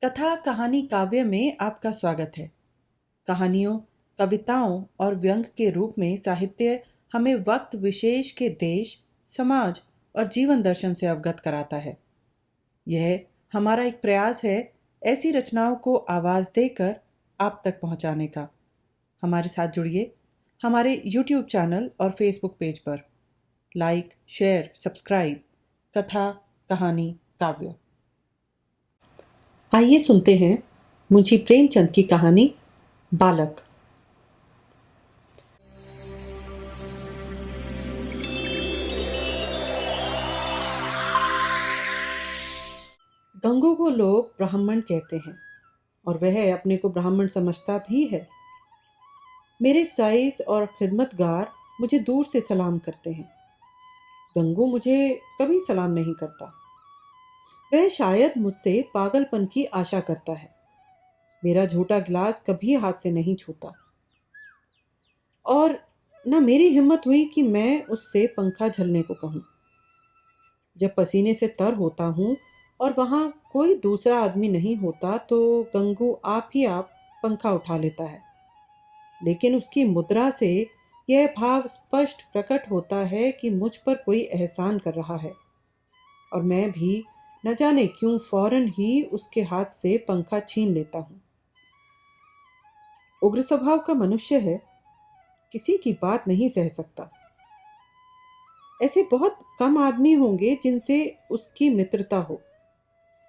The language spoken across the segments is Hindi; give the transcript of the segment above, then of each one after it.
कथा कहानी काव्य में आपका स्वागत है। कहानियों, कविताओं और व्यंग के रूप में साहित्य हमें वक्त विशेष के देश, समाज और जीवन दर्शन से अवगत कराता है। यह हमारा एक प्रयास है ऐसी रचनाओं को आवाज़ देकर आप तक पहुंचाने का। हमारे साथ जुड़िए हमारे YouTube चैनल और Facebook पेज पर। Like, share, subscribe. कथा कहानी काव्य। आइए सुनते हैं मुंशी प्रेमचंद की कहानी बालक। गंगू को लोग ब्राह्मण कहते हैं और वह अपने को ब्राह्मण समझता भी है। मेरे साइस और खिदमतगार मुझे दूर से सलाम करते हैं। गंगू मुझे कभी सलाम नहीं करता। वह शायद मुझसे पागलपन की आशा करता है। मेरा झूठा गिलास कभी हाथ से नहीं छूता और न मेरी हिम्मत हुई कि मैं उससे पंखा झलने को कहूँ। जब पसीने से तर होता हूँ और वहाँ कोई दूसरा आदमी नहीं होता तो गंगू आप ही आप पंखा उठा लेता है। लेकिन उसकी मुद्रा से यह भाव स्पष्ट प्रकट होता है कि मुझ पर कोई एहसान कर रहा है और मैं भी न जाने क्यों फौरन ही उसके हाथ से पंखा छीन लेता हूँ। उग्र स्वभाव का मनुष्य है, किसी की बात नहीं सह सकता। ऐसे बहुत कम आदमी होंगे जिनसे उसकी मित्रता हो,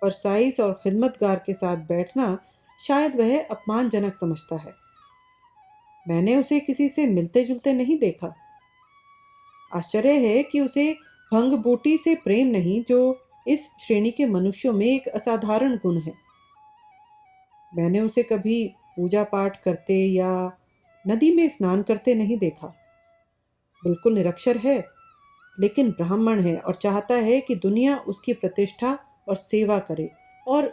पर साइस और खिदमतगार के साथ बैठना शायद वह अपमानजनक समझता है। मैंने उसे किसी से मिलते जुलते नहीं देखा। आश्चर्य है कि उसे भंग बूटी से प्रेम नहीं, जो इस श्रेणी के मनुष्यों में एक असाधारण गुण है। मैंने उसे कभी पूजा पाठ करते या नदी में स्नान करते नहीं देखा। बिल्कुल निरक्षर है, लेकिन ब्राह्मण है और चाहता है कि दुनिया उसकी प्रतिष्ठा और सेवा करे, और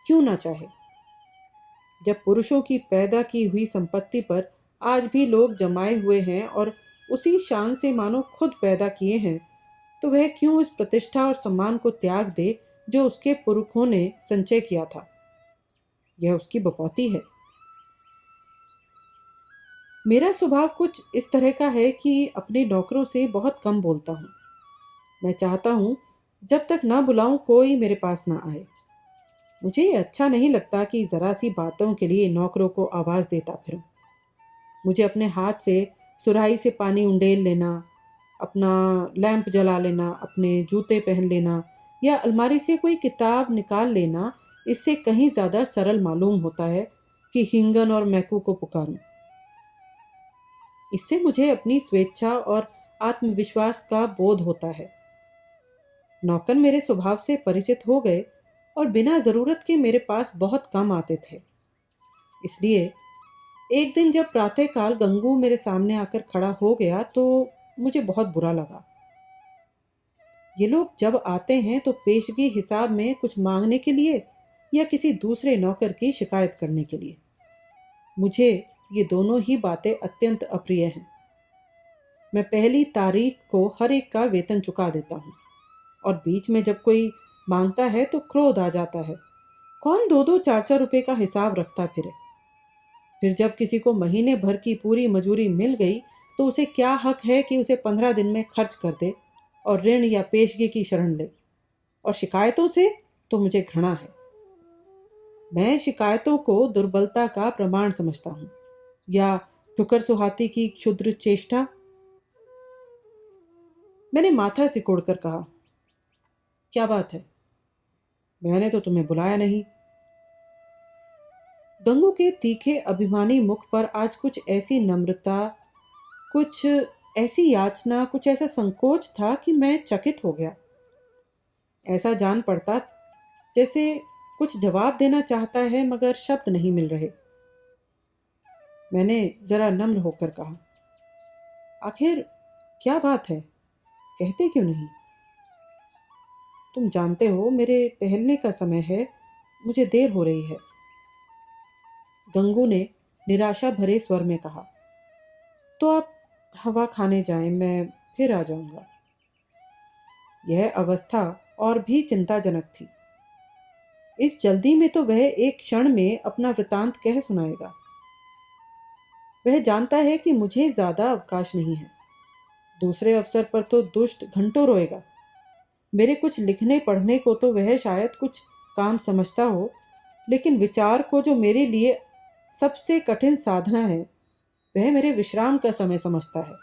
क्यों ना चाहे। जब पुरुषों की पैदा की हुई संपत्ति पर आज भी लोग जमाए हुए हैं और उसी शान से मानो खुद पैदा किए हैं, तो वह क्यों इस प्रतिष्ठा और सम्मान को त्याग दे जो उसके पुरखों ने संचय किया था। यह उसकी बपौती है। मेरा स्वभाव कुछ इस तरह का है कि अपने नौकरों से बहुत कम बोलता हूँ। मैं चाहता हूँ जब तक ना बुलाऊं कोई मेरे पास ना आए। मुझे ये अच्छा नहीं लगता कि ज़रा सी बातों के लिए नौकरों को आवाज़ देता फिरूं। मुझे अपने हाथ से सुराही से पानी उंडेल लेना, अपना लैंप जला लेना, अपने जूते पहन लेना या अलमारी से कोई किताब निकाल लेना, इससे कहीं ज़्यादा सरल मालूम होता है कि हिंगन और मैकू को पुकारूं। इससे मुझे अपनी स्वेच्छा और आत्मविश्वास का बोध होता है। नौकर मेरे स्वभाव से परिचित हो गए और बिना ज़रूरत के मेरे पास बहुत कम आते थे। इसलिए एक दिन जब प्रातःकाल गंगू मेरे सामने आकर खड़ा हो गया तो मुझे बहुत बुरा लगा। ये लोग जब आते हैं तो पेशगी हिसाब में कुछ मांगने के लिए या किसी दूसरे नौकर की शिकायत करने के लिए। मुझे ये दोनों ही बातें अत्यंत अप्रिय हैं। मैं पहली तारीख को हर एक का वेतन चुका देता हूँ और बीच में जब कोई मांगता है तो क्रोध आ जाता है। कौन दो दो चार चार रुपए का हिसाब रखता फिरे। फिर जब किसी को महीने भर की पूरी मजूरी मिल गई तो उसे क्या हक है कि उसे 15 दिन में खर्च कर दे और ऋण या पेशगी की शरण ले। और शिकायतों से तो मुझे घृणा है। मैं शिकायतों को दुर्बलता का प्रमाण समझता हूँ या ठुकर सुहाती की क्षुद्र चेष्टा। मैंने माथा सिकोड़कर कहा, क्या बात है? मैंने तो तुम्हें बुलाया नहीं। गंगू के तीखे अभिमानी मुख पर आज कुछ ऐसी नम्रता, कुछ ऐसी याचना, कुछ ऐसा संकोच था कि मैं चकित हो गया। ऐसा जान पड़ता जैसे कुछ जवाब देना चाहता है मगर शब्द नहीं मिल रहे। मैंने जरा नम्र होकर कहा, आखिर क्या बात है, कहते क्यों नहीं? तुम जानते हो मेरे टहलने का समय है, मुझे देर हो रही है। गंगू ने निराशा भरे स्वर में कहा, तो आप हवा खाने जाएं, मैं फिर आ जाऊंगा। यह अवस्था और भी चिंताजनक थी। इस जल्दी में तो वह एक क्षण में अपना वृतांत कह सुनाएगा। वह जानता है कि मुझे ज़्यादा अवकाश नहीं है। दूसरे अवसर पर तो दुष्ट घंटों रोएगा। मेरे कुछ लिखने पढ़ने को तो वह शायद कुछ काम समझता हो, लेकिन विचार को जो मेरे लिए सबसे कठिन साधना है, वह मेरे विश्राम का समय समझता है।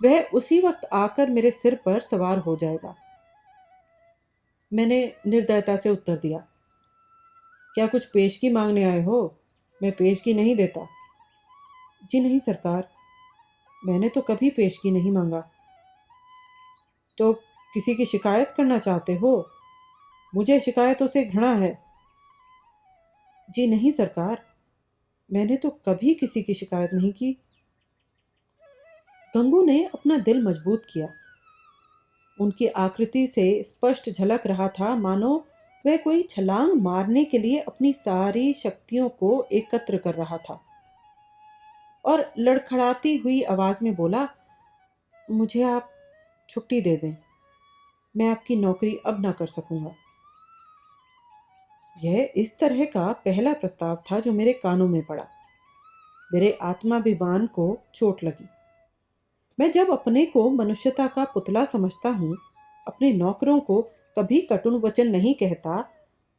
वह उसी वक्त आकर मेरे सिर पर सवार हो जाएगा। मैंने निर्दयता से उत्तर दिया, क्या कुछ पेशगी मांगने आए हो? मैं पेशगी नहीं देता। जी नहीं सरकार, मैंने तो कभी पेशगी नहीं मांगा। तो किसी की शिकायत करना चाहते हो? मुझे शिकायतों से घृणा है। जी नहीं सरकार, मैंने तो कभी किसी की शिकायत नहीं की। गंगू ने अपना दिल मजबूत किया। उनकी आकृति से स्पष्ट झलक रहा था मानो वह कोई छलांग मारने के लिए अपनी सारी शक्तियों को एकत्र कर रहा था, और लड़खड़ाती हुई आवाज में बोला, मुझे आप छुट्टी दे दें। मैं आपकी नौकरी अब ना कर सकूंगा। यह इस तरह का पहला प्रस्ताव था जो मेरे कानों में पड़ा। मेरे आत्माभिमान को चोट लगी। मैं जब अपने को मनुष्यता का पुतला समझता हूँ, अपने नौकरों को कभी कटुन वचन नहीं कहता,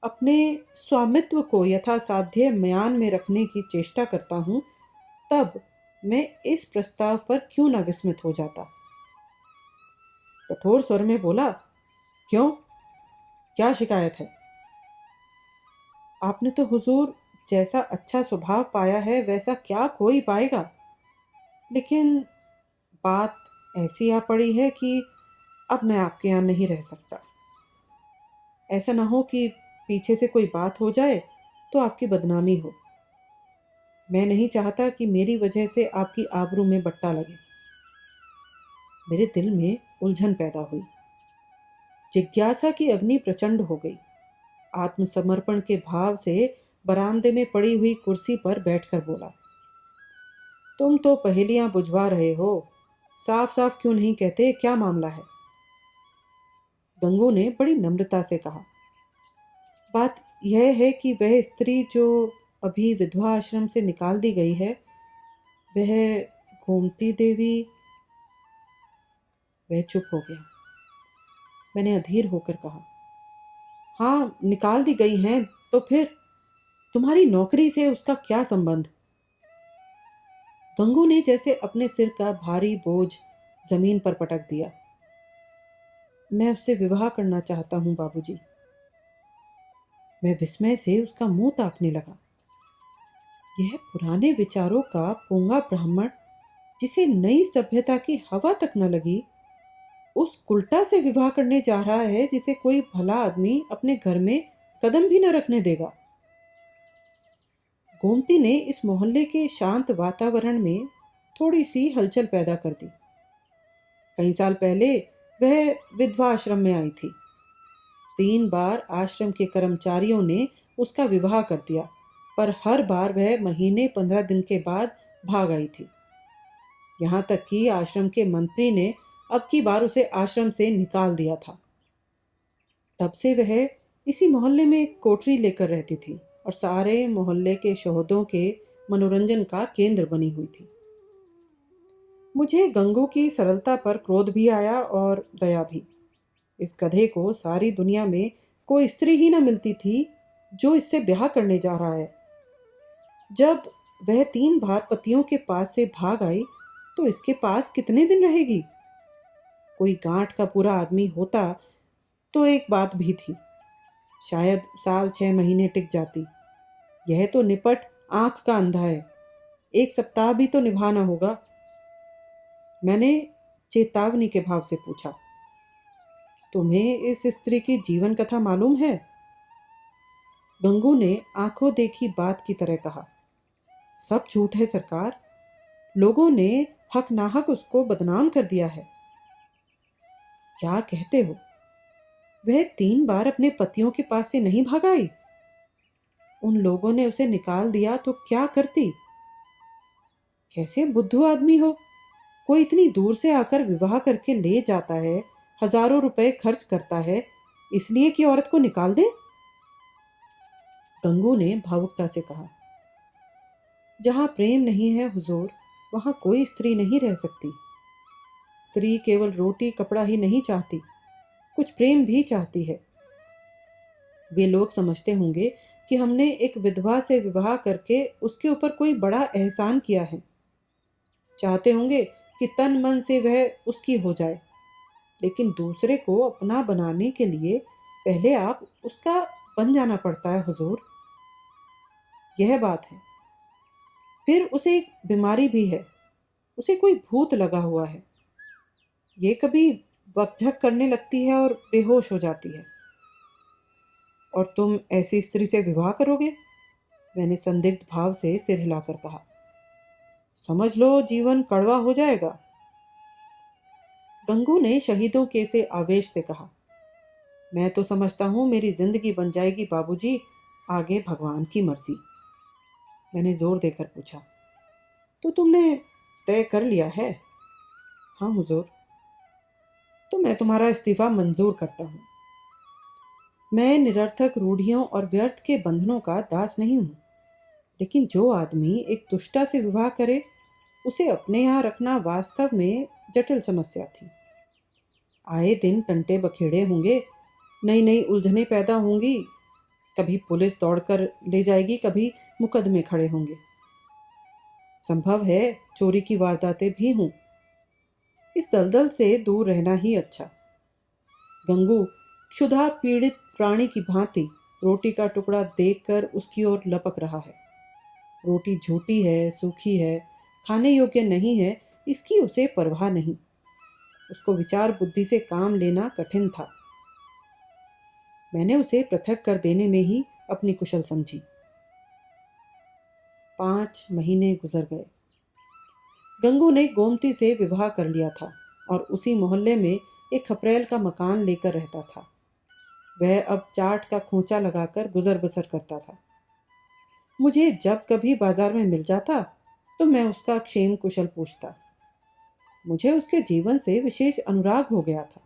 अपने स्वामित्व को यथासाध्य म्यान में रखने की चेष्टा करता हूँ, तब मैं इस प्रस्ताव पर क्यों ना विस्मित हो जाता। कठोर स्वर में बोला, क्यों, क्या शिकायत है? आपने तो हुजूर जैसा अच्छा स्वभाव पाया है वैसा क्या कोई पाएगा, लेकिन बात ऐसी आ पड़ी है कि अब मैं आपके यहाँ नहीं रह सकता। ऐसा ना हो कि पीछे से कोई बात हो जाए तो आपकी बदनामी हो। मैं नहीं चाहता कि मेरी वजह से आपकी आबरू में बट्टा लगे। मेरे दिल में उलझन पैदा हुई। जिज्ञासा की अग्नि प्रचंड हो गई। आत्मसमर्पण के भाव से बरामदे में पड़ी हुई कुर्सी पर बैठकर बोला, तुम तो पहेलियां बुझवा रहे हो। साफ साफ क्यों नहीं कहते क्या मामला है? गंगू ने बड़ी नम्रता से कहा, बात यह है कि वह स्त्री जो अभी विधवा आश्रम से निकाल दी गई है, वह गोमती देवी। वह चुप हो गया। मैंने अधीर होकर कहा, हाँ निकाल दी गई हैं, तो फिर तुम्हारी नौकरी से उसका क्या संबंध? गंगू ने जैसे अपने सिर का भारी बोझ जमीन पर पटक दिया। मैं उससे विवाह करना चाहता हूं बाबूजी। मैं विस्मय से उसका मुंह ताकने लगा। यह पुराने विचारों का पोंगा ब्राह्मण, जिसे नई सभ्यता की हवा तक न लगी, उस कुल्टा से विवाह करने जा रहा है जिसे कोई भला आदमी अपने घर में कदम भी न रखने देगा। गोमती ने इस मोहल्ले के शांत वातावरण में थोड़ी सी हलचल पैदा कर दी। कई साल पहले वह विधवा आश्रम में आई थी। 3 बार आश्रम के कर्मचारियों ने उसका विवाह कर दिया, पर हर बार वह महीने 15 दिन के बाद भाग आई थी। यहाँ तक कि आश्रम के मंत्री ने अब की बार उसे आश्रम से निकाल दिया था। तब से वह इसी मोहल्ले में एक कोठरी लेकर रहती थी और सारे मोहल्ले के शोहदों के मनोरंजन का केंद्र बनी हुई थी। मुझे गंगू की सरलता पर क्रोध भी आया और दया भी। इस गधे को सारी दुनिया में कोई स्त्री ही न मिलती थी जो इससे ब्याह करने जा रहा है। जब वह 3 बार पतियों के पास से भाग आई तो इसके पास कितने दिन रहेगी? कोई गांठ का पूरा आदमी होता तो एक बात भी थी, शायद साल 6 महीने टिक जाती। यह तो निपट आंख का अंधा है, 1 सप्ताह भी तो निभाना होगा। मैंने चेतावनी के भाव से पूछा, तुम्हें इस स्त्री की जीवन कथा मालूम है? गंगू ने आंखों देखी बात की तरह कहा, सब झूठ है सरकार। लोगों ने हक नाहक उसको बदनाम कर दिया है। क्या कहते हो? वह 3 बार अपने पतियों के पास से नहीं भाग आई? उन लोगों ने उसे निकाल दिया तो क्या करती? कैसे बुद्धू आदमी हो, कोई इतनी दूर से आकर विवाह करके ले जाता है, हजारों रुपए खर्च करता है, इसलिए कि औरत को निकाल दे? गंगू ने भावुकता से कहा। जहाँ प्रेम नहीं है हुजूर, वहाँ कोई स्त्री नहीं रह सकती। स्त्री केवल रोटी कपड़ा ही नहीं चाहती, कुछ प्रेम भी चाहती है। वे लोग समझते होंगे कि हमने एक विधवा से विवाह करके उसके ऊपर कोई बड़ा एहसान किया है। चाहते होंगे कि तन मन से वह उसकी हो जाए, लेकिन दूसरे को अपना बनाने के लिए पहले आप उसका बन जाना पड़ता है हुजूर। यह बात है। फिर उसे एक बीमारी भी है, उसे कोई भूत लगा हुआ है। ये कभी बकझक करने लगती है और बेहोश हो जाती है। और तुम ऐसी स्त्री से विवाह करोगे? मैंने संदिग्ध भाव से सिर हिलाकर कहा। समझ लो जीवन कड़वा हो जाएगा। गंगू ने शहीदों के से आवेश से कहा। मैं तो समझता हूं मेरी जिंदगी बन जाएगी बाबूजी, आगे भगवान की मर्जी। मैंने जोर देकर पूछा। तो तुमने तय कर लिया है? हाँ हुजूर। तो मैं तुम्हारा इस्तीफा मंजूर करता हूँ। मैं निरर्थक रूढ़ियों और व्यर्थ के बंधनों का दास नहीं हूँ, लेकिन जो आदमी एक दुष्टा से विवाह करे उसे अपने यहाँ रखना वास्तव में जटिल समस्या थी। आए दिन टंटे बखेड़े होंगे, नई नई उलझनें पैदा होंगी। कभी पुलिस दौड़कर ले जाएगी, कभी मुकदमे खड़े होंगे। संभव है चोरी की वारदातें भी हों। इस दलदल से दूर रहना ही अच्छा। गंगू क्षुधा पीड़ित प्राणी की भांति रोटी का टुकड़ा देखकर उसकी ओर लपक रहा है। रोटी झूठी है, सूखी है, खाने योग्य नहीं है, इसकी उसे परवाह नहीं। उसको विचार बुद्धि से काम लेना कठिन था। मैंने उसे पृथक कर देने में ही अपनी कुशल समझी। 5 महीने गुजर गए। गंगू ने गोमती से विवाह कर लिया था और उसी मोहल्ले में एक खपरेल का मकान लेकर रहता था। वह अब चाट का खोंचा लगाकर गुजर बसर करता था। मुझे जब कभी बाजार में मिल जाता तो मैं उसका क्षेम कुशल पूछता। मुझे उसके जीवन से विशेष अनुराग हो गया था।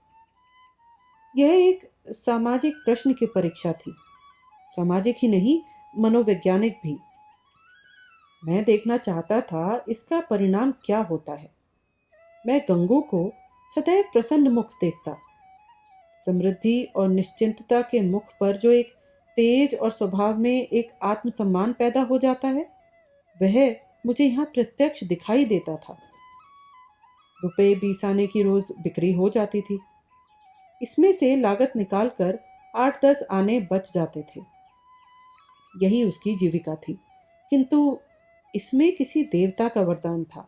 यह एक सामाजिक प्रश्न की परीक्षा थी, सामाजिक ही नहीं मनोवैज्ञानिक भी। मैं देखना चाहता था इसका परिणाम क्या होता है। मैं गंगू को सदैव प्रसन्न मुख देखता। समृद्धि और निश्चिंतता के मुख पर जो एक तेज और स्वभाव में एक आत्मसम्मान पैदा हो जाता है, वह मुझे यहाँ प्रत्यक्ष दिखाई देता था। रुपए 20 आने की रोज बिक्री हो जाती थी। इसमें से लागत निकालकर 8-10 आने बच जाते थे। यही उसकी जीविका थी। किंतु इसमें किसी देवता का वरदान था,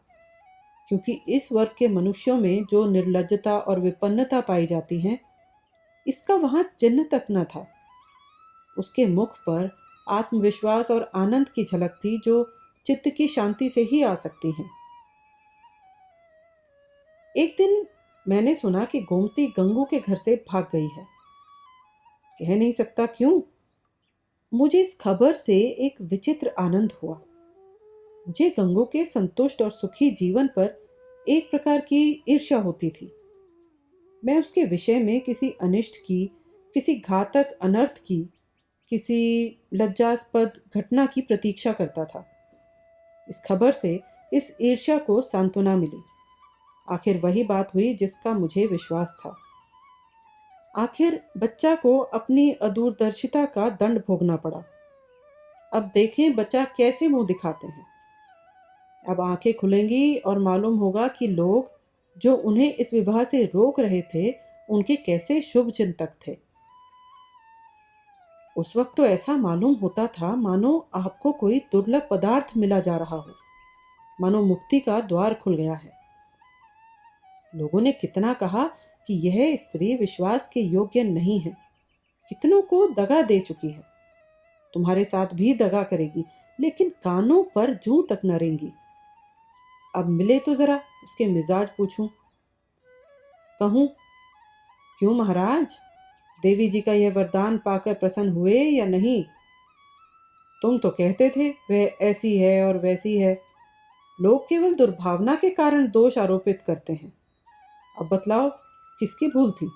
क्योंकि इस वर्ग के मनुष्यों में जो निर्लज्जता और विपन्नता पाई जाती है, इसका वहां चिन्ह तक न था। उसके मुख पर आत्मविश्वास और आनंद की झलक थी, जो चित्त की शांति से ही आ सकती हैं। एक दिन मैंने सुना कि गोमती गंगू के घर से भाग गई है। कह नहीं सकता क्यों। मुझे इस खबर से एक विचित्र आनंद हुआ। मुझे गंगू के संतुष्ट और सुखी जीवन पर एक प्रकार की ईर्ष्या होती थी। मैं उसके विषय में किसी अनिष्ट की, किसी घातक अनर्थ की, किसी लज्जास्पद घटना की प्रतीक्षा करता था। इस खबर से इस ईर्ष्या को सांत्वना मिली। आखिर वही बात हुई जिसका मुझे विश्वास था। आखिर बच्चा को अपनी अदूरदर्शिता का दंड भोगना पड़ा। अब देखें बच्चा कैसे मुंह दिखाते हैं। अब आंखें खुलेंगी और मालूम होगा कि लोग जो उन्हें इस विवाह से रोक रहे थे, उनके कैसे शुभ चिंतक थे। उस वक्त तो ऐसा मालूम होता था मानो आपको कोई दुर्लभ पदार्थ मिला जा रहा हो, मानो मुक्ति का द्वार खुल गया है। लोगों ने कितना कहा कि यह स्त्री विश्वास के योग्य नहीं है, कितनों को दगा दे चुकी है, तुम्हारे साथ भी दगा करेगी, लेकिन कानों पर जूं तक न रेंगी। अब मिले तो जरा उसके मिजाज पूछूं। कहूं, क्यों महाराज, देवी जी का यह वरदान पाकर प्रसन्न हुए या नहीं? तुम तो कहते थे वह ऐसी है और वैसी है। लोग केवल दुर्भावना के कारण दोष आरोपित करते हैं। अब बतलाओ किसकी भूल थी?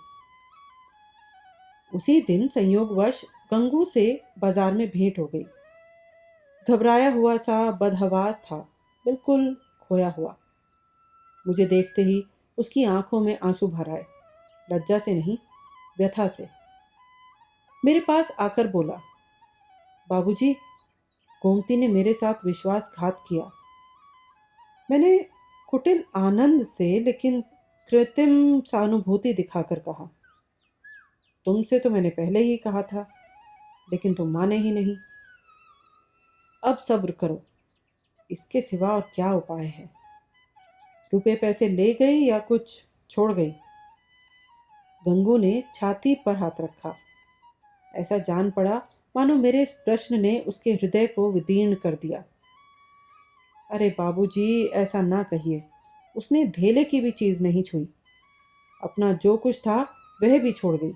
उसी दिन संयोगवश गंगू से बाजार में भेंट हो गई। घबराया हुआ सा बदहवास था, बिल्कुल खोया हुआ। मुझे देखते ही उसकी आंखों में आंसू भर आए, लज्जा से नहीं, व्यथा से। मेरे पास आकर बोला, बाबूजी, गोमती ने मेरे साथ विश्वासघात किया। मैंने कुटिल आनंद से लेकिन कृत्रिम सहानुभूति दिखाकर कहा, तुमसे तो मैंने पहले ही कहा था, लेकिन तुम माने ही नहीं। अब सब्र करो, इसके सिवा और क्या उपाय है? रुपए पैसे ले गई या कुछ छोड़ गई? गंगू ने छाती पर हाथ रखा। ऐसा जान पड़ा मानो मेरे इस प्रश्न ने उसके हृदय को विदीर्ण कर दिया। अरे बाबूजी, ऐसा ना कहिए। उसने धेले की भी चीज नहीं छुई। अपना जो कुछ था वह भी छोड़ गई।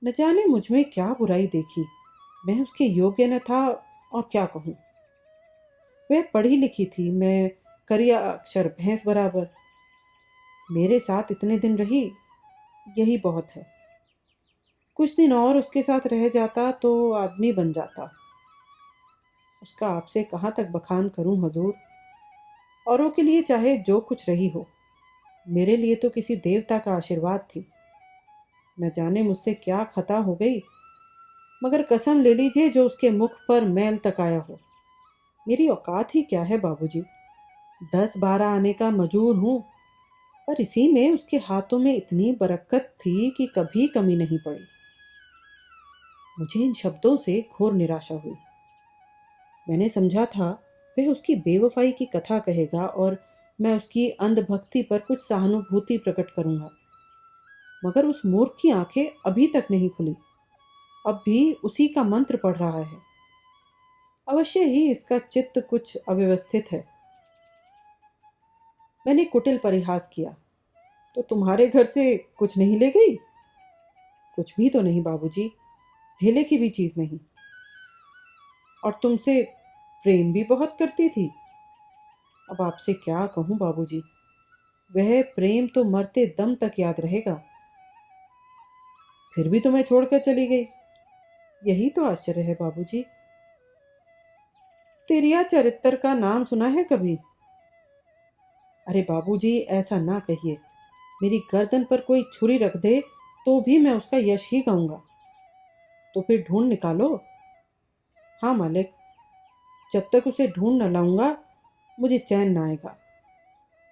न जाने मुझ में क्या बुराई देखी, मैं उसके योग्य न था, और क्या कहूँ। वह पढ़ी लिखी थी, मैं करिया अक्षर भैंस बराबर। मेरे साथ इतने दिन रही, यही बहुत है। कुछ दिन और उसके साथ रह जाता तो आदमी बन जाता। उसका आपसे कहाँ तक बखान करूं हजूर। औरों के लिए चाहे जो कुछ रही हो, मेरे लिए तो किसी देवता का आशीर्वाद थी। न जाने मुझसे क्या खता हो गई, मगर कसम ले लीजिए जो उसके मुख पर मैल तक आया हो। मेरी औकात ही क्या है बाबूजी। 10-12 आने का मजूर हूं, पर इसी में उसके हाथों में इतनी बरकत थी कि कभी कमी नहीं पड़ी। मुझे इन शब्दों से घोर निराशा हुई। मैंने समझा था वह उसकी बेवफाई की कथा कहेगा और मैं उसकी अंधभक्ति पर कुछ सहानुभूति प्रकट करूंगा, मगर उस मूर्ख की आंखें अभी तक नहीं खुली। अब भी उसी का मंत्र पढ़ रहा है। अवश्य ही इसका चित्त कुछ अव्यवस्थित है। मैंने कुटिल परिहास किया, तो तुम्हारे घर से कुछ नहीं ले गई? कुछ भी तो नहीं बाबूजी, धेले की भी चीज नहीं। और तुमसे प्रेम भी बहुत करती थी। अब आपसे क्या कहूं बाबूजी, वह प्रेम तो मरते दम तक याद रहेगा। फिर भी तुम्हें छोड़कर चली गई, यही तो आश्चर्य है बाबूजी। तेरिया चरित्र का नाम सुना है कभी? अरे बाबूजी, ऐसा ना कहिए। मेरी गर्दन पर कोई छुरी रख दे तो भी मैं उसका यश ही गाऊंगा। तो फिर ढूंढ निकालो। हाँ मालिक, जब तक उसे ढूंढ न लाऊंगा मुझे चैन ना आएगा।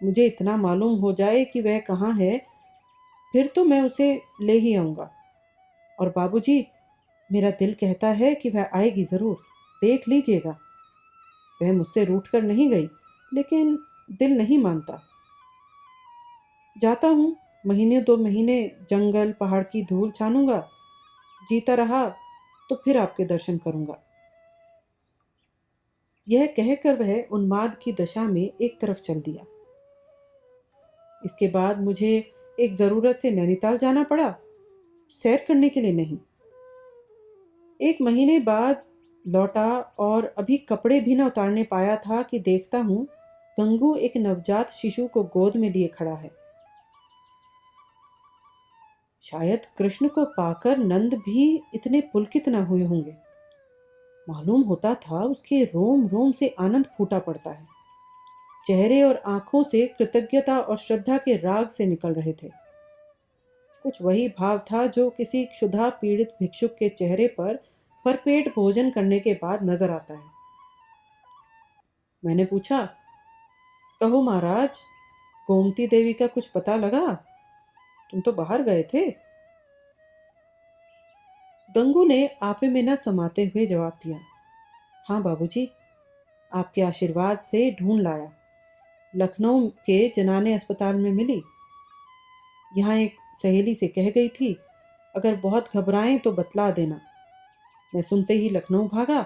मुझे इतना मालूम हो जाए कि वह कहाँ है, फिर तो मैं उसे ले ही आऊंगा। और बाबूजी, मेरा दिल कहता है कि वह आएगी जरूर, देख लीजिएगा। वह मुझसे रूठ कर नहीं गई, लेकिन दिल नहीं मानता। जाता हूँ, महीने 2 महीने जंगल पहाड़ की धूल छानूंगा। जीता रहा तो फिर आपके दर्शन करूंगा। यह कहकर वह उन्माद की दशा में एक तरफ चल दिया। इसके बाद मुझे एक जरूरत से नैनीताल जाना पड़ा, सैर करने के लिए नहीं। 1 महीने बाद लौटा और अभी कपड़े भी न उतारने पाया था कि देखता हूँ गंगू एक नवजात शिशु को गोद में लिए खड़ा है। शायद कृष्ण को पाकर नंद भी इतने पुलकित न हुए होंगे। मालूम होता था उसके रोम रोम से आनंद फूटा पड़ता है। चेहरे और आंखों से कृतज्ञता और श्रद्धा के राग से निकल रहे थे। कुछ वही भाव था जो किसी क्षुधा पीड़ित भिक्षुक के चेहरे पर भरपेट भोजन करने के बाद नजर आता है। मैंने पूछा, कहो महाराज, गोमती देवी का कुछ पता लगा? तुम तो बाहर गए थे। गंगू ने आपे में न समाते हुए जवाब दिया, हाँ बाबूजी, आपके आशीर्वाद से ढूंढ लाया। लखनऊ के जनाने अस्पताल में मिली। यहाँ एक सहेली से कह गई थी, अगर बहुत घबराएं तो बतला देना। मैं सुनते ही लखनऊ भागा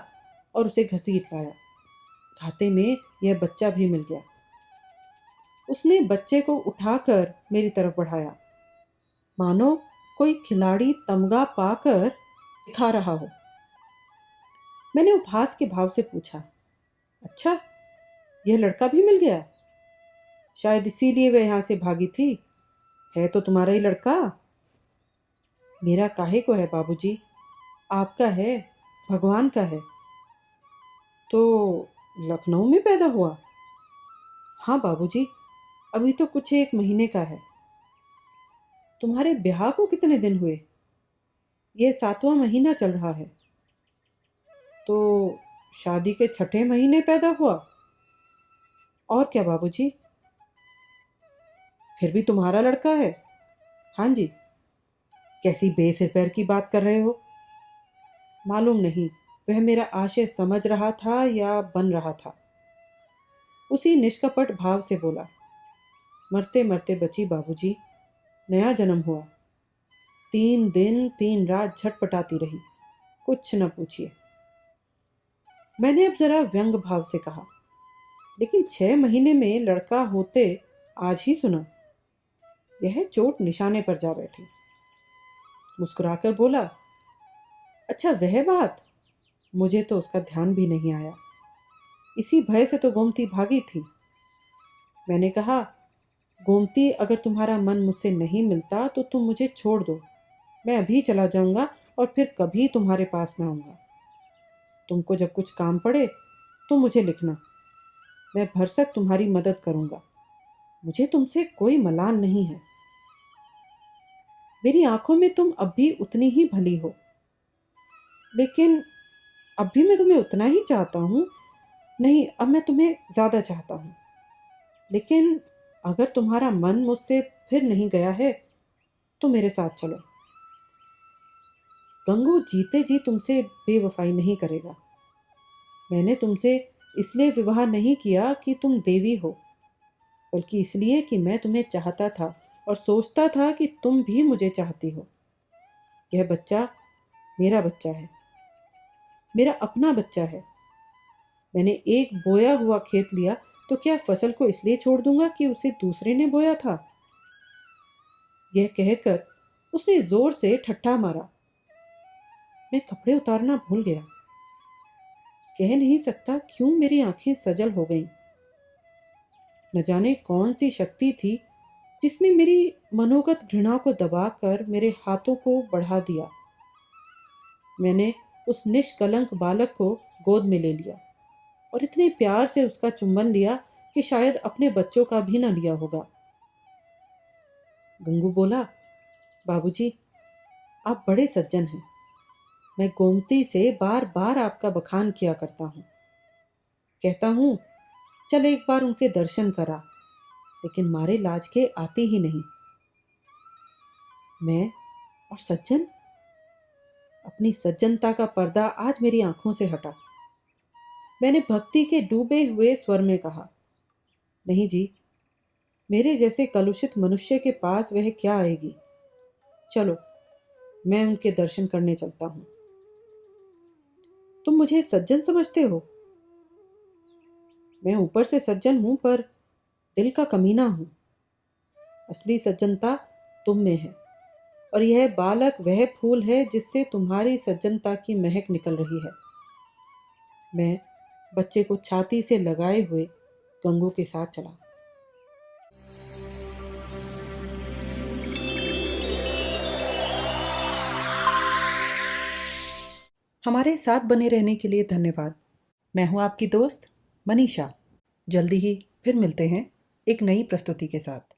और उसे घसीट लाया। खाते में यह बच्चा भी मिल गया। उसने बच्चे को उठाकर मेरी तरफ बढ़ाया, मानो कोई खिलाड़ी तमगा पाकर दिखा रहा हो। मैंने उपहास के भाव से पूछा, अच्छा, यह लड़का भी मिल गया? शायद इसीलिए वह यहाँ से भागी थी। है तो तुम्हारा ही लड़का। मेरा काहे को है बाबूजी, आपका है, भगवान का है। तो लखनऊ में पैदा हुआ? हाँ बाबूजी, अभी तो कुछ एक महीने का है। तुम्हारे ब्याह को कितने दिन हुए? ये 7वां महीना चल रहा है। तो शादी के 6ठे महीने पैदा हुआ? और क्या बाबूजी? फिर भी तुम्हारा लड़का है? हाँ जी। कैसी बेसिर पैर की बात कर रहे हो? मालूम नहीं वह मेरा आशय समझ रहा था या बन रहा था। उसी निष्कपट भाव से बोला, मरते मरते बची बाबूजी, नया जन्म हुआ। 3 दिन 3 रात झटपटाती रही, कुछ न पूछिए। मैंने अब जरा व्यंग भाव से कहा, लेकिन 6 महीने में लड़का होते आज ही सुना। यह चोट निशाने पर जा बैठी। मुस्कुराकर बोला, अच्छा वह बात, मुझे तो उसका ध्यान भी नहीं आया। इसी भय से तो गोमती भागी थी। मैंने कहा, गोमती अगर तुम्हारा मन मुझसे नहीं मिलता तो तुम मुझे छोड़ दो, मैं अभी चला जाऊंगा और फिर कभी तुम्हारे पास ना आऊंगा। तुमको जब कुछ काम पड़े तो मुझे लिखना, मैं भरसक तुम्हारी मदद करूंगा। मुझे तुमसे कोई मलाल नहीं है। मेरी आंखों में तुम अब भी उतनी ही भली हो, लेकिन अब भी मैं तुम्हें उतना ही चाहता हूँ। नहीं, अब मैं तुम्हें ज़्यादा चाहता हूँ। लेकिन अगर तुम्हारा मन मुझसे फिर नहीं गया है तो मेरे साथ चलो। गंगू जीते जी तुमसे बेवफाई नहीं करेगा। मैंने तुमसे इसलिए विवाह नहीं किया कि तुम देवी हो, बल्कि इसलिए कि मैं तुम्हें चाहता था और सोचता था कि तुम भी मुझे चाहती हो। यह बच्चा मेरा बच्चा है, मेरा अपना बच्चा है। मैंने एक बोया हुआ खेत लिया तो क्या फसल को इसलिए छोड़ दूंगा कि उसे दूसरे ने बोया था? यह कहकर उसने जोर से ठट्ठा मारा। मैं कपड़े उतारना भूल गया। कह नहीं सकता क्यों मेरी आंखें सजल हो गईं। न जाने कौन सी शक्ति थी जिसने मेरी मनोगत घृणा को दबाकर मेरे हाथों को बढ़ा दिया। मैंने उस निष्कलंक बालक को गोद में ले लिया और इतने प्यार से उसका चुंबन लिया कि शायद अपने बच्चों का भी न लिया होगा। गंगू बोला, बाबूजी, आप बड़े सज्जन हैं। मैं गोमती से बार बार आपका बखान किया करता हूँ। कहता हूँ, चल एक बार उनके दर्शन करा, लेकिन मारे लाज के आती ही नहीं। मैं और सज्जन? अपनी सज्जनता का पर्दा आज मेरी आंखों से हटा। मैंने भक्ति के डूबे हुए स्वर में कहा, नहीं जी, मेरे जैसे कलुषित मनुष्य के पास वह क्या आएगी। चलो, मैं उनके दर्शन करने चलता हूँ। तुम मुझे सज्जन समझते हो? मैं ऊपर से सज्जन हूं पर दिल का कमीना हूं। असली सज्जनता तुम में है, और यह बालक वह फूल है जिससे तुम्हारी सज्जनता की महक निकल रही है। मैं बच्चे को छाती से लगाए हुए गंगू के साथ चला। हमारे साथ बने रहने के लिए धन्यवाद। मैं हूं आपकी दोस्त मनीषा। जल्दी ही फिर मिलते हैं एक नई प्रस्तुति के साथ।